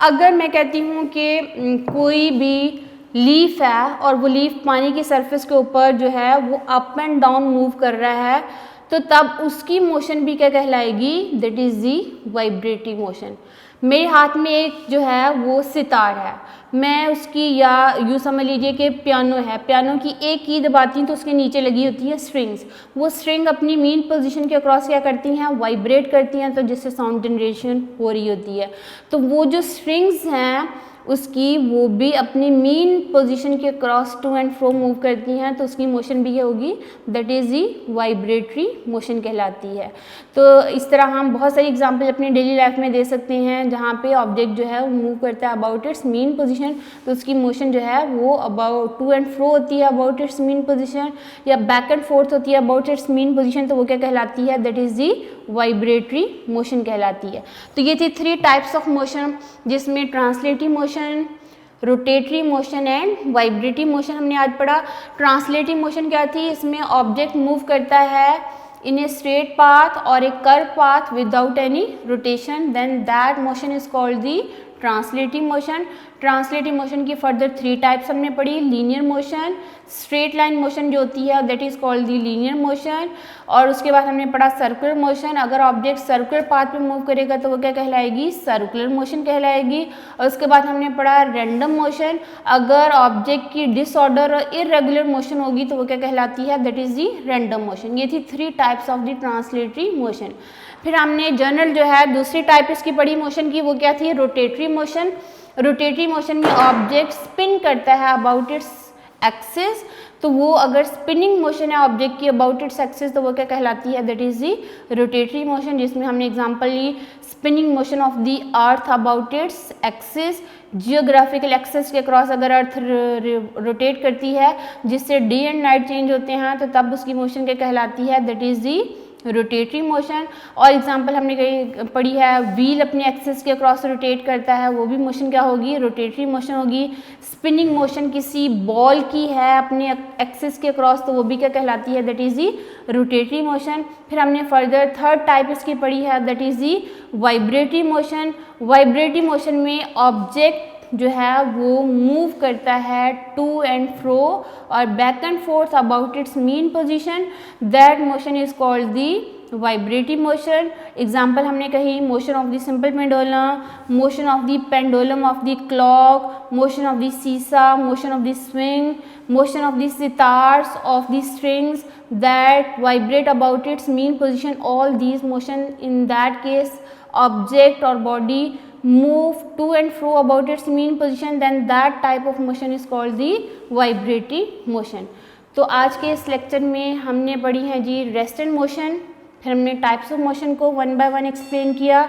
अगर मैं कहती हूँ कि कोई भी लीफ है और वो लीफ पानी की सरफेस के ऊपर जो है वो अप एंड डाउन मूव कर रहा है तो तब उसकी मोशन भी क्या कहलाएगी, that is the vibratory motion. मेरे हाथ में एक जो है वो सितार है, मैं उसकी या यूँ समझ लीजिए कि पियानो है, पियानो की एक की दबाती हूँ तो उसके नीचे लगी होती है स्ट्रिंग्स, वो स्ट्रिंग अपनी मीन पोजीशन के अक्रॉस क्या करती हैं, वाइब्रेट करती हैं, तो जिससे साउंड जनरेशन हो रही होती है। तो वो जो स्ट्रिंग्स हैं उसकी वो भी अपनी मीन पोजीशन के across to and fro move करती हैं तो उसकी मोशन भी होगी, that is the vibratory motion कहलाती है। तो इस तरह हम बहुत सारी एग्जांपल अपनी डेली लाइफ में दे सकते हैं जहाँ पे ऑब्जेक्ट जो है वो मूव करता है अबाउट इट्स मीन पोजीशन, तो उसकी मोशन जो है वो अबाउट टू एंड फ्रो होती है अबाउट इट्स मीन पोजीशन, या बैक एंड फोर्थ होती है अबाउट इट्स मीन पोजीशन, तो वो क्या कहलाती है, that is the vibratory motion कहलाती है। तो ये थी 3 टाइप्स ऑफ मोशन, जिसमें translative motion, rotatory motion and vibratory motion हमने आज पढ़ा। ट्रांसलेटिव मोशन क्या थी, इसमें ऑब्जेक्ट मूव करता है इन ए स्ट्रेट पाथ और a curve path without any rotation, then that motion is called the translative motion. Translative motion की फर्दर 3 टाइप्स हमने पढ़ी, linear motion, straight line motion जो होती है that is called the linear motion, और उसके बाद हमने पढ़ा सर्कुलर मोशन। अगर ऑब्जेक्ट सर्कुलर पाथ पे मूव करेगा तो वो क्या कहलाएगी, सर्कुलर मोशन कहलाएगी। और उसके बाद हमने पढ़ा रैंडम मोशन, अगर ऑब्जेक्ट की डिसऑर्डर और इरेगुलर मोशन होगी तो वो क्या कहलाती है, that is the random motion. ये थी 3 types of the translatory motion. फिर हमने जनरल जो है दूसरी टाइप इसकी पढ़ी मोशन की, वो क्या थी, रोटेटरी मोशन। रोटेटरी मोशन में ऑब्जेक्ट स्पिन करता है अबाउट इट्स एक्सिस, तो वो अगर स्पिनिंग मोशन है ऑब्जेक्ट की अबाउट इट्स एक्सिस तो वो क्या कहलाती है, that is the rotatory motion, जिसमें हमने एग्जांपल ली spinning motion of the earth about its axis. Geographical axis के क्रॉस अगर अर्थ रोटेट करती है जिससे डे एंड नाइट चेंज होते हैं तो तब उसकी मोशन क्या कहलाती है, that is the rotatory motion. और एग्जांपल हमने कहीं पढ़ी है व्हील अपने एक्सिस के अक्रॉस रोटेट करता है, वो भी मोशन क्या होगी, रोटेटरी मोशन होगी। स्पिनिंग मोशन किसी बॉल की है अपने एक्सिस के अक्रॉस तो वो भी क्या कहलाती है, that is the rotatory motion. फिर हमने फर्दर 3rd टाइप इसकी पढ़ी है, that is the vibratory motion. Vibratory motion में ऑब्जेक्ट जो है वो मूव करता है टू एंड फ्रो और back and forth about its mean position, that motion is called the vibrative motion. Example हमने कही motion of the simple pendulum, motion of the pendulum of the clock, motion of the seesaw, motion of the swing, motion of the sitars of the strings that vibrate about its mean position. All these motion, in that case object or body move to and fro about its mean position, then that type of motion is called the vibrative motion. तो आज के इस लेक्चर में हमने पढ़ी है जी रेस्ट एंड मोशन, फिर हमने टाइप्स ऑफ मोशन को वन बाय वन एक्सप्लेन किया।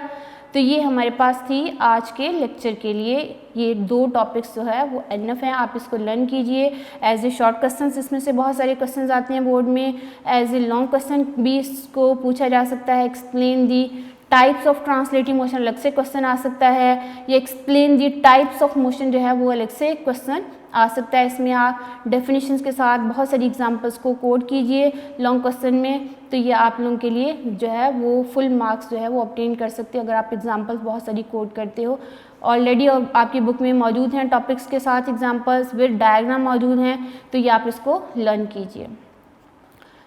तो ये हमारे पास थी आज के लेक्चर के लिए, ये 2 टॉपिक्स जो है वो एनफ हैं, आप इसको लर्न कीजिए एज ए शॉर्ट क्वेश्चंस। इसमें से बहुत सारे क्वेश्चंस आते हैं बोर्ड में, एज ए लॉन्ग क्वेश्चन भी इसको पूछा जा सकता है। Explain the types of translative motion अलग से क्वेश्चन आ सकता है, या explain the types of motion जो है वो अलग से क्वेश्चन आ सकता है। इसमें आप डेफिनेशंस के साथ बहुत सारी एग्जांपल्स को कोड कीजिए लॉन्ग क्वेश्चन में, तो ये आप लोगों के लिए जो है वो फुल मार्क्स जो है वो ऑब्टेन कर सकते हो अगर आप एग्जांपल्स बहुत सारी कोड करते हो। ऑलरेडी आपकी बुक में मौजूद हैं टॉपिक्स के साथ एग्जांपल्स विद डायग्राम मौजूद हैं, तो ये आप इसको लर्न कीजिए।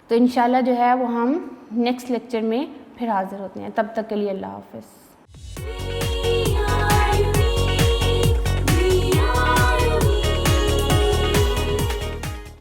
तो इंशाल्लाह जो है वो हम नेक्स्ट लेक्चर में फिर हाज़िर होते हैं, तब तक के लिए अल्लाह हाफ़िज़।